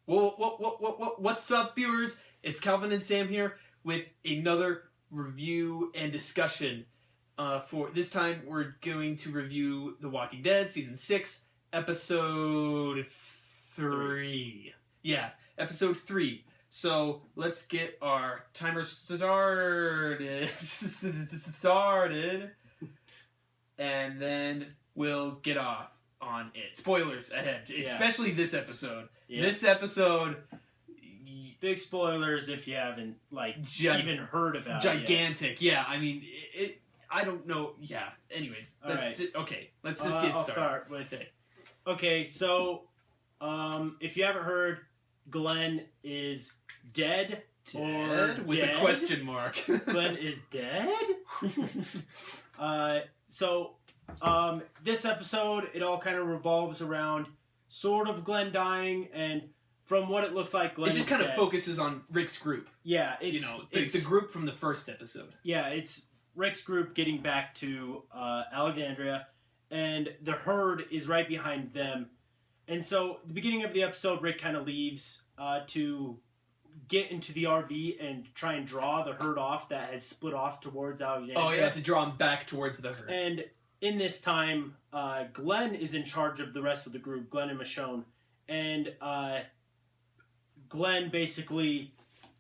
What's up, viewers? It's Calvin and Sam here with another review and discussion. For this time, we're going to review The Walking Dead Season 6, Episode 3. Yeah, Episode 3. So, let's get our timer started. And then we'll get off on it. Spoilers ahead, especially this episode. Yeah. This episode, big spoilers if you haven't even heard about gigantic. it. Yeah, I mean, I don't know. Yeah. Anyways, let's just get started. I'll start with it. Okay, so if you haven't heard, Glenn is dead with a question mark. Glenn is dead. So this episode, it all kind of revolves around sort of Glenn dying, and from what it looks like, Glenn it just kind of focuses on Rick's group. Yeah, it's the group from the first episode. Yeah, it's Rick's group getting back to Alexandria, and the herd is right behind them. And so, at the beginning of the episode, Rick kind of leaves to get into the RV and try and draw the herd off that has split off towards Alexandria. Oh yeah, to draw them back towards the herd. And in this time, Glenn is in charge of the rest of the group, Glenn and Michonne. And Glenn basically,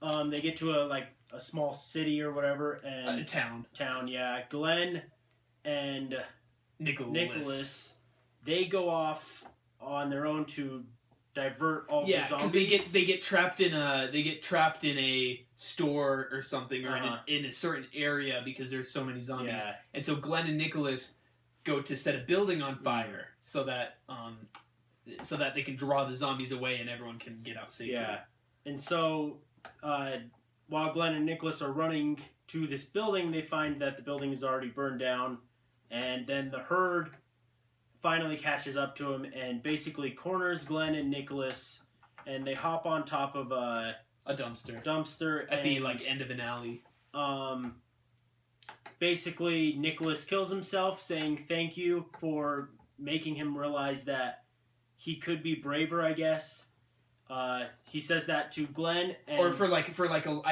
they get to a small city or whatever, and a town. Yeah. Glenn and Nicholas, they go off on their own to divert all the zombies. Because they get trapped in a store or something, or in a certain area because there's so many zombies. Yeah. And so Glenn and Nicholas go to set a building on fire so that they can draw the zombies away and everyone can get out safely. Yeah. And so while Glenn and Nicholas are running to this building, they find that the building is already burned down, and then the herd finally catches up to him and basically corners Glenn and Nicholas, and they hop on top of a dumpster at the end of an alley. Basically, Nicholas kills himself, saying thank you for making him realize that he could be braver, I guess. He says that to Glenn, I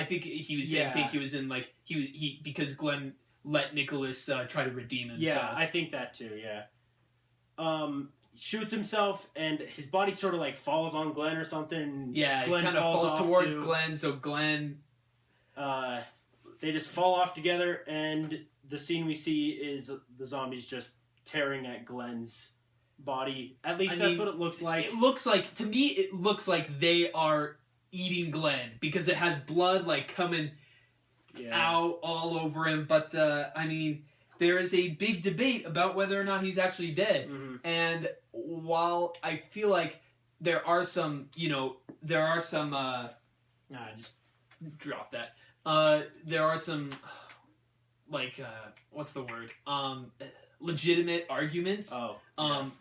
think he was saying thank you, as in he because Glenn let Nicholas try to redeem himself. Yeah, I think that too. Yeah. Shoots himself, and his body sort of falls on Glenn or something. Yeah, Glenn kind of falls towards Glenn, so Glenn. They just fall off together, and the scene we see is the zombies just tearing at Glenn's body. At least that's what it looks like. It looks like they are eating Glenn because it has blood coming out all over him. But I mean, there is a big debate about whether or not he's actually dead. Mm-hmm. And while I feel like there are some, just drop that. There are some, what's the word? Legitimate arguments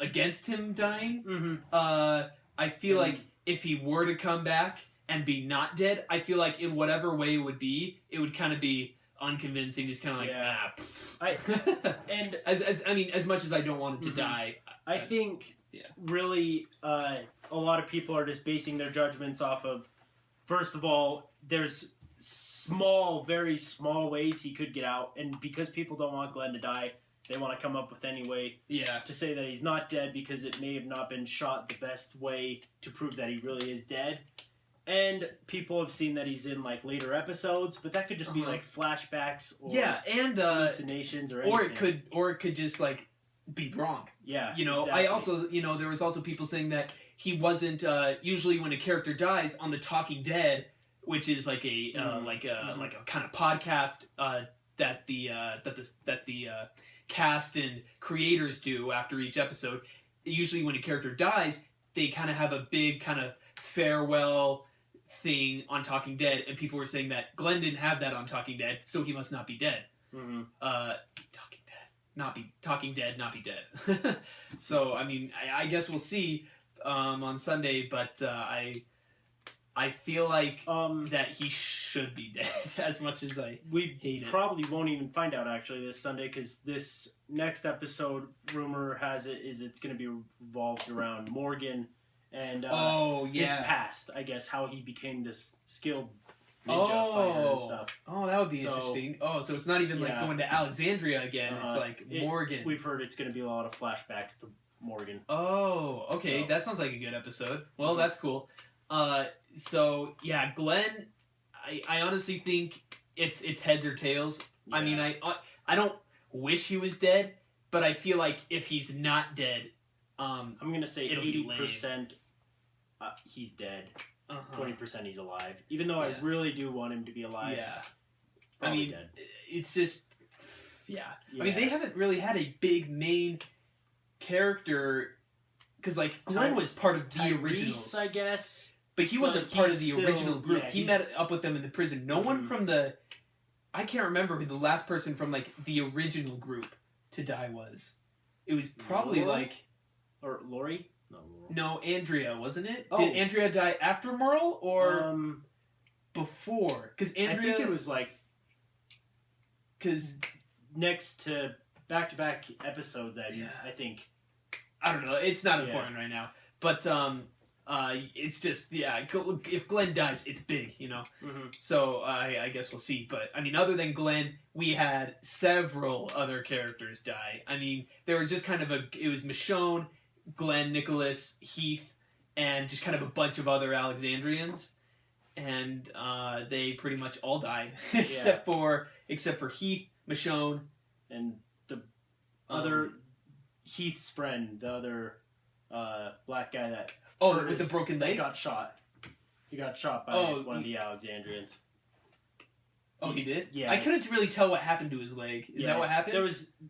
against him dying. Mm-hmm. I feel like if he were to come back and be not dead, I feel like in whatever way it would kind of be unconvincing. Just kind of as much as I don't want him to die, I think really a lot of people are just basing their judgments off of, first of all, there's very small ways he could get out, and because people don't want Glenn to die, they want to come up with any way to say that he's not dead because it may have not been shot the best way to prove that he really is dead. And people have seen that he's in later episodes, but that could just be flashbacks or hallucinations or anything. Or it could just be wrong. Yeah, exactly. I also there was also people saying that he wasn't usually when a character dies on The Talking Dead, which is a kind of podcast that the cast and creators do after each episode. Usually when a character dies, they kind of have a big kind of farewell thing on Talking Dead, and people were saying that Glenn didn't have that on Talking Dead, so he must not be dead. Mm-hmm. Talking Dead, not be dead. So I mean, I guess we'll see on Sunday, but I feel like that he should be dead as much as we probably won't even find out actually this Sunday, because this next episode, rumor has it, is it's going to be revolved around Morgan and his past, I guess, how he became this skilled ninja fighter and stuff. Oh, that would be interesting. Oh, so it's not even like going to Alexandria again. It's like Morgan. We've heard it's going to be a lot of flashbacks to Morgan. Oh, okay. That sounds like a good episode. Well, that's cool. So yeah, Glenn, I honestly think it's heads or tails. Yeah. I mean, I don't wish he was dead, but I feel like if he's not dead, I'm gonna say 80% he's dead. 20% he's alive. Even though I really do want him to be alive. Yeah. I mean, dead. It's just I mean, they haven't really had a big main character because like Glenn was part of the originals, I guess. But he wasn't part of the original group. He met up with them in the prison. No one from the... I can't remember who the last person from, like, the original group to die was. It was probably, Or Lori? No, Andrea, wasn't it? Oh. Did Andrea die after Merle, or before? Because Andrea... I think it was, Because next to... Back-to-back episodes, I think. I don't know. It's not important right now. But, it's just, if Glenn dies, it's big, you know? Mm-hmm. So, I guess we'll see. But, I mean, other than Glenn, we had several other characters die. I mean, there was just kind of it was Michonne, Glenn, Nicholas, Heath, and just kind of a bunch of other Alexandrians. And, they pretty much all died. except for Heath, Michonne. And the other, Heath's friend, the other, black guy that... Oh, with the broken leg? He got shot. He got shot by one of the Alexandrians. Oh, he did? Yeah. I couldn't really tell what happened to his leg. Is that what happened?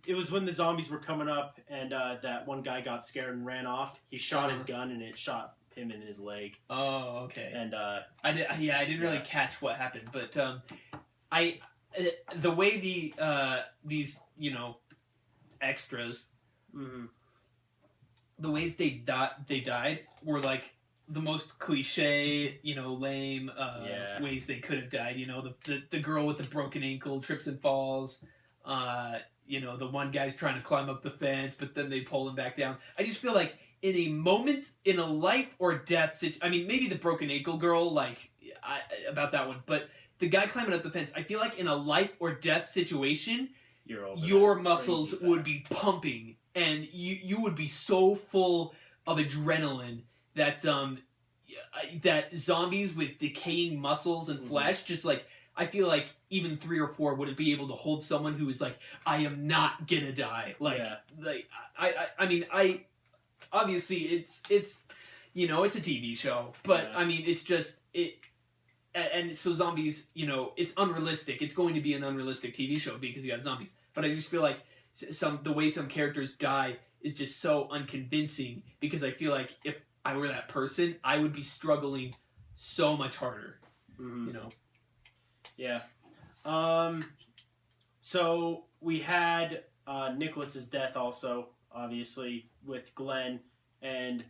It was when the zombies were coming up, and that one guy got scared and ran off. He shot his gun, and it shot him in his leg. Oh, okay. And I didn't really catch what happened, but the way these extras. Mm-hmm. The ways they died were like the most cliche, lame ways they could have died. The girl with the broken ankle trips and falls. The one guy's trying to climb up the fence, but then they pull him back down. I just feel like in a moment, in a life or death I mean, maybe the broken ankle girl, about that one, but the guy climbing up the fence, I feel like in a life or death situation, your muscles would be pumping. And you would be so full of adrenaline that that zombies with decaying muscles and flesh, just I feel like even 3 or 4 wouldn't be able to hold someone who is I am not gonna die. I mean, obviously it's it's a TV show, but I mean it's just and so zombies, it's unrealistic. It's going to be an unrealistic TV show because you have zombies. But I just feel like the way some characters die is just so unconvincing because I feel like if I were that person, I would be struggling so much harder. Mm-hmm. Yeah. So we had Nicholas's death also, obviously, with Glenn, and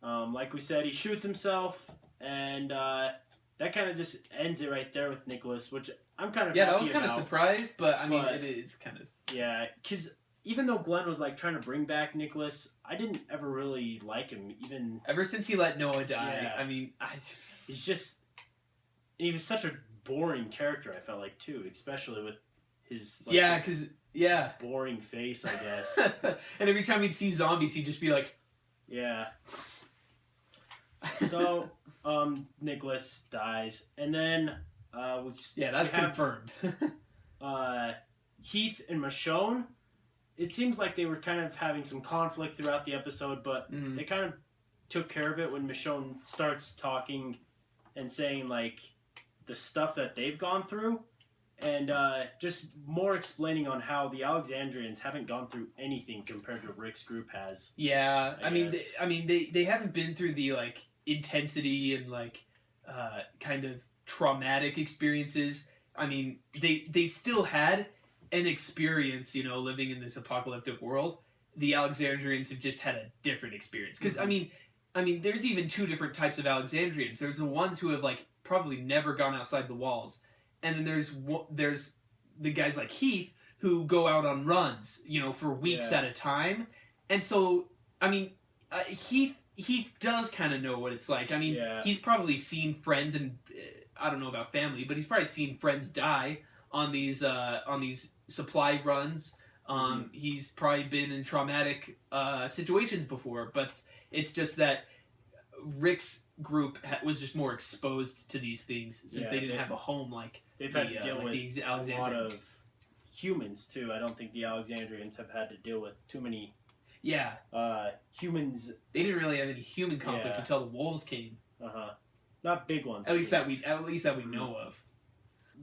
like we said, he shoots himself, and that kind of just ends it right there with Nicholas, which I'm kind of happy I was kind of surprised, but I mean, it is kind of... Yeah, because even though Glenn was trying to bring back Nicholas, I didn't ever really like him, even... Ever since he let Noah die, yeah. I mean... He's just... He was such a boring character, I felt like, too, especially with his... boring face, I guess. And every time he'd see zombies, he'd just be like... Yeah. So, Nicholas dies, and then... that's confirmed. Heath and Michonne, it seems like they were kind of having some conflict throughout the episode, but they kind of took care of it when Michonne starts talking and saying the stuff that they've gone through, and just more explaining on how the Alexandrians haven't gone through anything compared to Rick's group has. Yeah, I mean they haven't been through the intensity and kind of traumatic experiences. I mean, they've still had an experience, living in this apocalyptic world. The Alexandrians have just had a different experience. Because, I mean, there's even 2 different types of Alexandrians. There's the ones who have, probably never gone outside the walls. And then there's the guys like Heath who go out on runs, for weeks at a time. And so, I mean, Heath he does kind of know what it's like. I mean, Yeah. he's probably seen friends, and I don't know about family, but he's probably seen friends die on these supply runs. He's probably been in traumatic situations before, but it's just that Rick's group was just more exposed to these things since they didn't have a home like they've had to deal with the a lot Alexandrians. of humans too. I don't think the Alexandrians have had to deal with too many humans. They didn't really have any human conflict Yeah. until the wolves came. Not big ones. At least that we know of.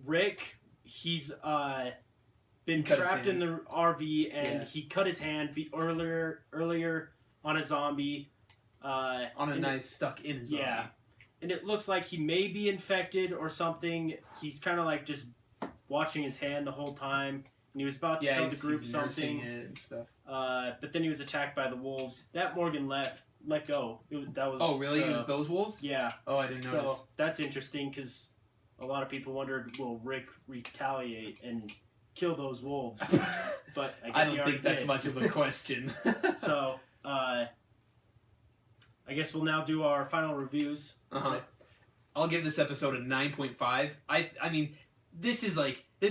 Rick, he's been Cut his trapped in hand. the RV, and he cut his hand earlier on a zombie. On a knife stuck in his Yeah, and it looks like he may be infected or something. He's kind of like just watching his hand the whole time, and he was about to tell the group he's nursing something. it and stuff. But then he was attacked by the wolves. That Morgan let go. That was. Oh, really? It was those wolves? Yeah. Oh, I didn't notice. So that's interesting because a lot of people wondered, will Rick retaliate and kill those wolves? But I guess don't think that's did. much of a question. So I guess we'll now do our final reviews. I'll give this episode a 9.5. I mean, this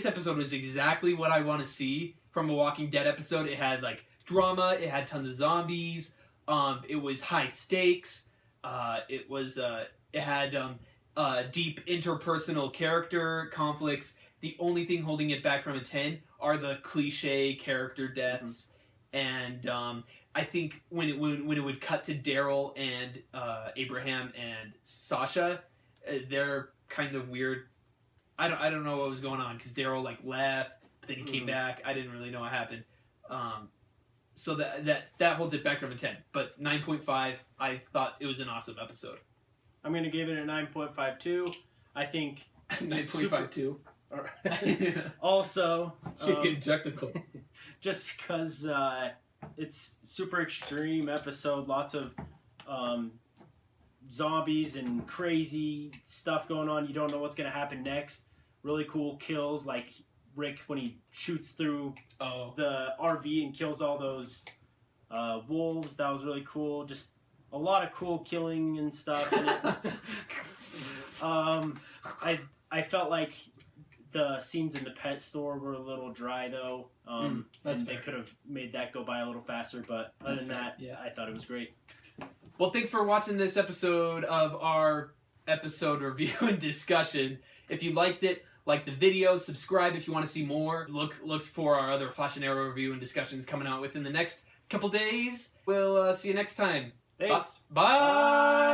episode was exactly what I want to see from a Walking Dead episode. It had like drama. It had tons of zombies. It was high stakes. It had deep interpersonal character conflicts. The only thing holding it back from a 10 are the cliche character deaths, and I think when it would cut to Daryl and Abraham and Sasha, they're kind of weird. I don't know what was going on because Daryl like left, but then he came back. I didn't really know what happened. So that holds it back from a 10. But 9.5, I thought it was an awesome episode. I'm going to give it a 9.52. I think 9.52. Also, Getting technical. just because it's super extreme episode, lots of zombies and crazy stuff going on. You don't know what's going to happen next. Really cool kills, like Rick when he shoots through the RV and kills all those wolves. That was really cool. Just a lot of cool killing and stuff in it. I felt like the scenes in the pet store were a little dry though. And they could have made that go by a little faster, but other than that, I thought it was great. Well, thanks for watching this episode of our episode review and discussion. If you liked it, like the video, subscribe if you want to see more. Look for our other Flash and Arrow review and discussions coming out within the next couple days. We'll see you next time. Thanks. Bye.